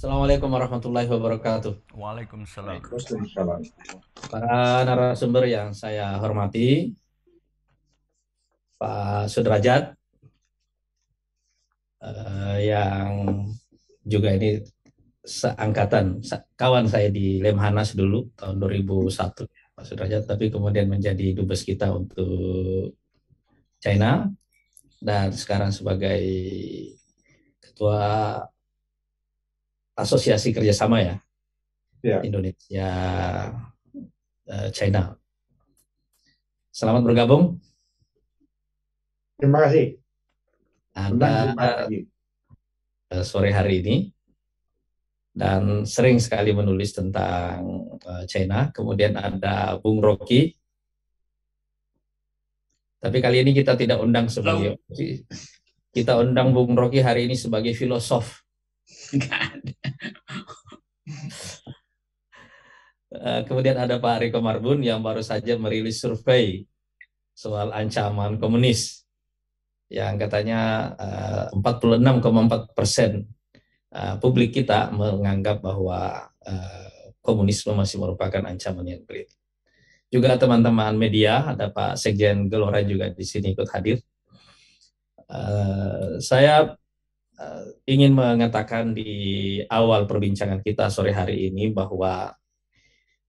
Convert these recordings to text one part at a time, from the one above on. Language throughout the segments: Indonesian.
Assalamualaikum warahmatullahi wabarakatuh. Waalaikumsalam. Waalaikumsalam. Para narasumber yang saya hormati, Pak Sudrajat, yang juga ini seangkatan, kawan saya di Lemhanas dulu, tahun 2001, Pak Sudrajat, tapi kemudian menjadi dubes kita untuk China, dan sekarang sebagai Ketua Asosiasi Kerjasama Ya, Indonesia China. Selamat bergabung. terima kasih. Anda Terima kasih. sore hari ini dan sering sekali menulis tentang China. Kemudian ada Bung Rocky. Tapi kali ini kita tidak undang sebagai kita undang Bung Rocky hari ini sebagai filosof. Kemudian ada Pak Riko Marbun yang baru saja merilis survei soal ancaman komunis yang katanya 46,4% publik kita menganggap bahwa komunisme masih merupakan ancaman yang berat. Juga teman-teman media, ada Pak Sekjen Gelora juga di sini ikut hadir. Saya ingin mengatakan di awal perbincangan kita sore hari ini bahwa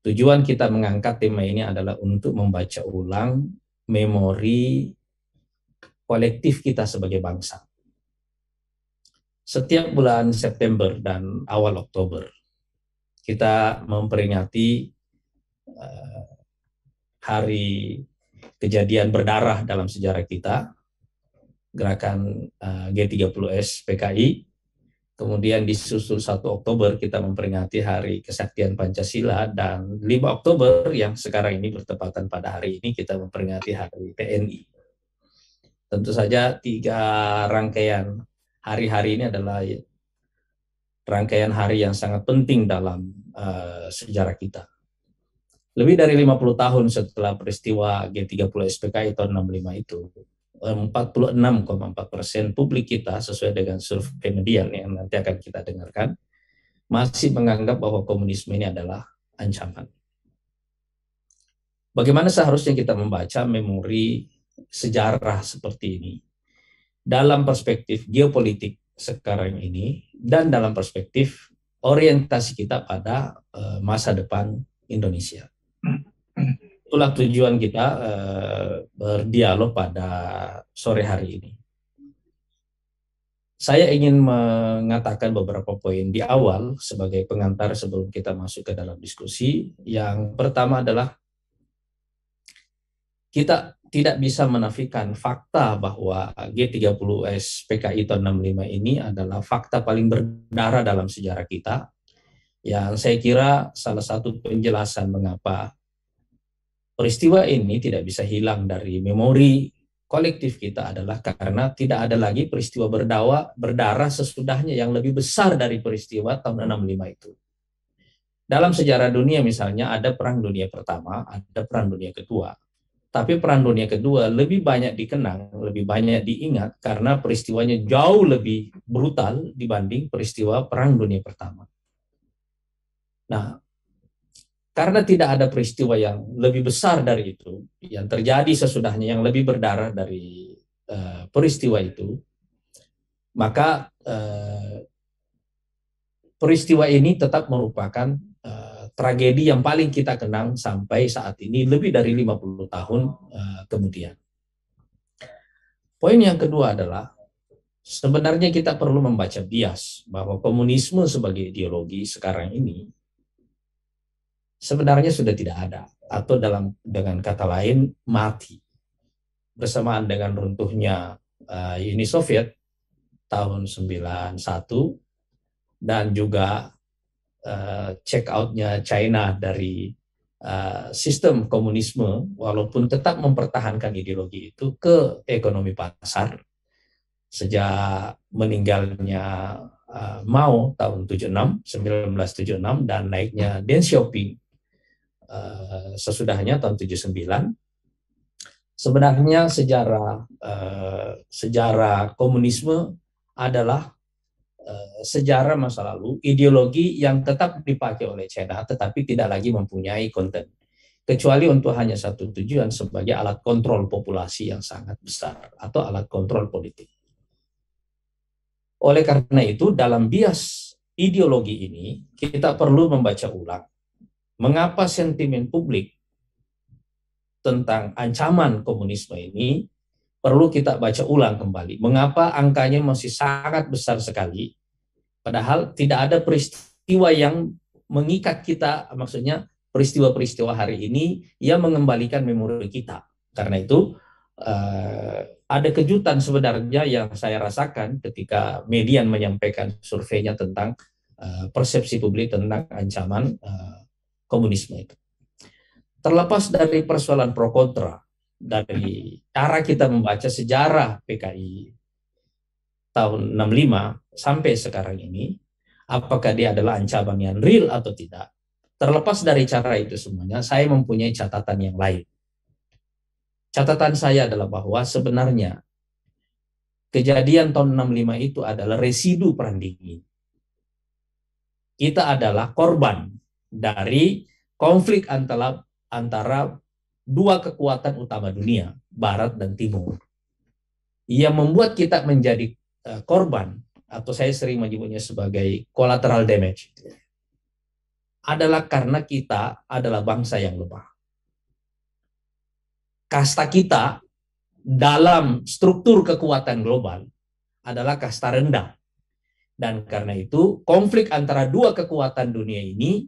tujuan kita mengangkat tema ini adalah untuk membaca ulang memori kolektif kita sebagai bangsa. Setiap bulan September dan awal Oktober, kita memperingati hari kejadian berdarah dalam sejarah kita, gerakan G30S PKI. Kemudian disusul 1 Oktober kita memperingati Hari Kesaktian Pancasila, dan 5 Oktober yang sekarang ini bertepatan pada hari ini kita memperingati Hari TNI. Tentu saja 3 rangkaian hari-hari ini adalah rangkaian hari yang sangat penting dalam sejarah kita. Lebih dari 50 tahun setelah peristiwa G30 SPKI tahun 65 itu, 46,4% publik kita sesuai dengan survei Median yang nanti akan kita dengarkan masih menganggap bahwa komunisme ini adalah ancaman. Bagaimana seharusnya kita membaca memori sejarah seperti ini dalam perspektif geopolitik sekarang ini dan dalam perspektif orientasi kita pada masa depan Indonesia. Itulah tujuan kita berdialog pada sore hari ini. Saya ingin mengatakan beberapa poin di awal sebagai pengantar sebelum kita masuk ke dalam diskusi. Yang pertama adalah kita tidak bisa menafikan fakta bahwa G30S PKI tahun 65 ini adalah fakta paling berdarah dalam sejarah kita, yang saya kira salah satu penjelasan mengapa peristiwa ini tidak bisa hilang dari memori kolektif kita adalah karena tidak ada lagi peristiwa berdarah sesudahnya yang lebih besar dari peristiwa tahun 65 itu. Dalam sejarah dunia misalnya ada Perang Dunia Pertama, ada Perang Dunia Kedua. Tapi Perang Dunia Kedua lebih banyak dikenang, lebih banyak diingat karena peristiwanya jauh lebih brutal dibanding peristiwa Perang Dunia Pertama. Nah, karena tidak ada peristiwa yang lebih besar dari itu, yang terjadi sesudahnya yang lebih berdarah dari peristiwa itu, maka peristiwa ini tetap merupakan tragedi yang paling kita kenang sampai saat ini, lebih dari 50 tahun kemudian. Poin yang kedua adalah, sebenarnya kita perlu membaca bias bahwa komunisme sebagai ideologi sekarang ini sebenarnya sudah tidak ada, atau dengan kata lain mati bersamaan dengan runtuhnya Uni Soviet tahun 91 dan juga check out-nya China dari sistem komunisme, walaupun tetap mempertahankan ideologi itu, ke ekonomi pasar sejak meninggalnya Mao tahun 1976 dan naiknya Deng Xiaoping sesudahnya tahun 79. Sebenarnya sejarah komunisme adalah sejarah masa lalu, ideologi yang tetap dipakai oleh China tetapi tidak lagi mempunyai konten. Kecuali untuk hanya satu tujuan sebagai alat kontrol populasi yang sangat besar atau alat kontrol politik. Oleh karena itu, dalam bias ideologi ini, kita perlu membaca ulang mengapa sentimen publik tentang ancaman komunisme ini perlu kita baca ulang kembali. Mengapa angkanya masih sangat besar sekali, padahal tidak ada peristiwa yang mengikat kita, maksudnya peristiwa-peristiwa hari ini yang mengembalikan memori kita. Karena itu, ada kejutan sebenarnya yang saya rasakan ketika Median menyampaikan surveinya tentang persepsi publik tentang ancaman komunisme itu. Terlepas dari persoalan pro kontra, dari cara kita membaca sejarah PKI tahun 65 sampai sekarang ini, apakah dia adalah ancaman yang real atau tidak. Terlepas dari cara itu semuanya, saya mempunyai catatan yang lain. Catatan saya adalah bahwa sebenarnya kejadian tahun 65 itu adalah residu perang dingin. Kita adalah korban dari konflik antara dua kekuatan utama dunia, Barat dan Timur. Yang membuat kita menjadi korban, atau saya sering menyebutnya sebagai collateral damage, adalah karena kita adalah bangsa yang lemah. Kasta kita dalam struktur kekuatan global adalah kasta rendah. Dan karena itu, konflik antara dua kekuatan dunia ini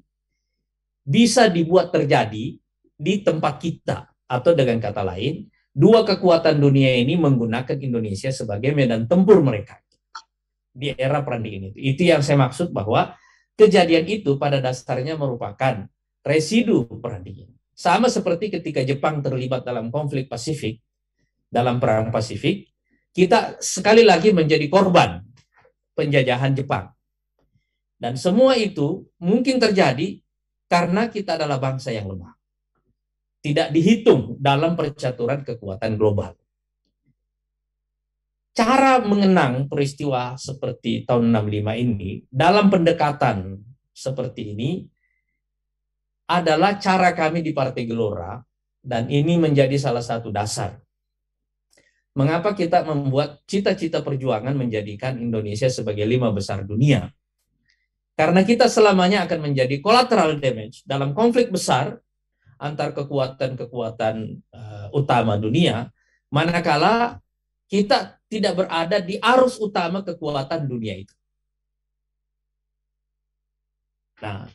bisa dibuat terjadi di tempat kita. Atau dengan kata lain, dua kekuatan dunia ini menggunakan Indonesia sebagai medan tempur mereka di era perang dingin itu. Itu yang saya maksud bahwa kejadian itu pada dasarnya merupakan residu perang dingin. Sama seperti ketika Jepang terlibat dalam konflik Pasifik, dalam perang Pasifik, kita sekali lagi menjadi korban penjajahan Jepang. Dan semua itu mungkin terjadi karena kita adalah bangsa yang lemah. Tidak dihitung dalam percaturan kekuatan global. Cara mengenang peristiwa seperti tahun 65 ini, dalam pendekatan seperti ini, adalah cara kami di Partai Gelora, dan ini menjadi salah satu dasar. Mengapa kita membuat cita-cita perjuangan menjadikan Indonesia sebagai 5 besar dunia? Karena kita selamanya akan menjadi collateral damage dalam konflik besar antar kekuatan-kekuatan utama dunia, manakala kita tidak berada di arus utama kekuatan dunia itu. Nah,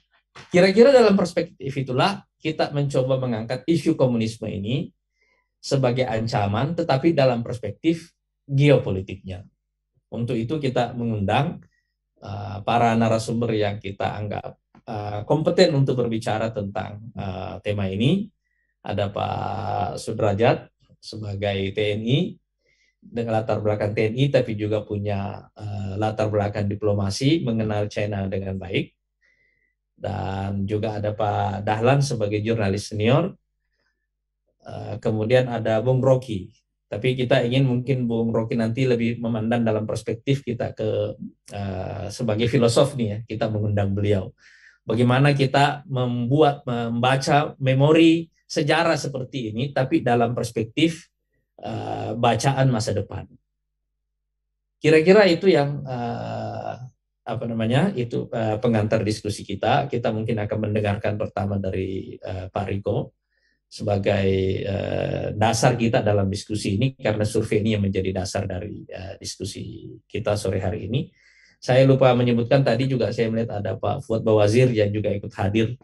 kira-kira dalam perspektif itulah kita mencoba mengangkat isu komunisme ini sebagai ancaman, tetapi dalam perspektif geopolitiknya. Untuk itu kita mengundang para narasumber yang kita anggap kompeten untuk berbicara tentang tema ini. Ada Pak Sudrajat sebagai TNI, dengan latar belakang TNI, tapi juga punya latar belakang diplomasi, mengenal China dengan baik. Dan juga ada Pak Dahlan sebagai jurnalis senior. Kemudian ada Bung Rocky. Tapi kita ingin mungkin Bung Rocky nanti lebih memandang dalam perspektif kita sebagai filosof nih ya, kita mengundang beliau. Bagaimana kita membaca memori sejarah seperti ini, tapi dalam perspektif bacaan masa depan. Kira-kira itu yang pengantar diskusi kita. Kita mungkin akan mendengarkan pertama dari Pak Riko sebagai dasar kita dalam diskusi ini, karena survei ini yang menjadi dasar dari diskusi kita sore hari ini. Saya lupa menyebutkan tadi juga saya melihat ada Pak Fuad Bawazir yang juga ikut hadir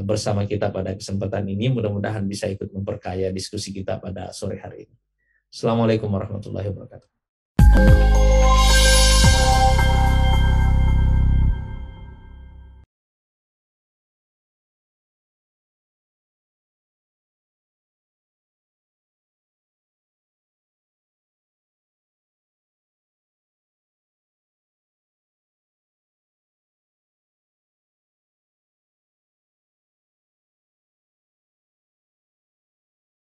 bersama kita pada kesempatan ini. Mudah-mudahan bisa ikut memperkaya diskusi kita pada sore hari ini. Assalamualaikum warahmatullahi wabarakatuh.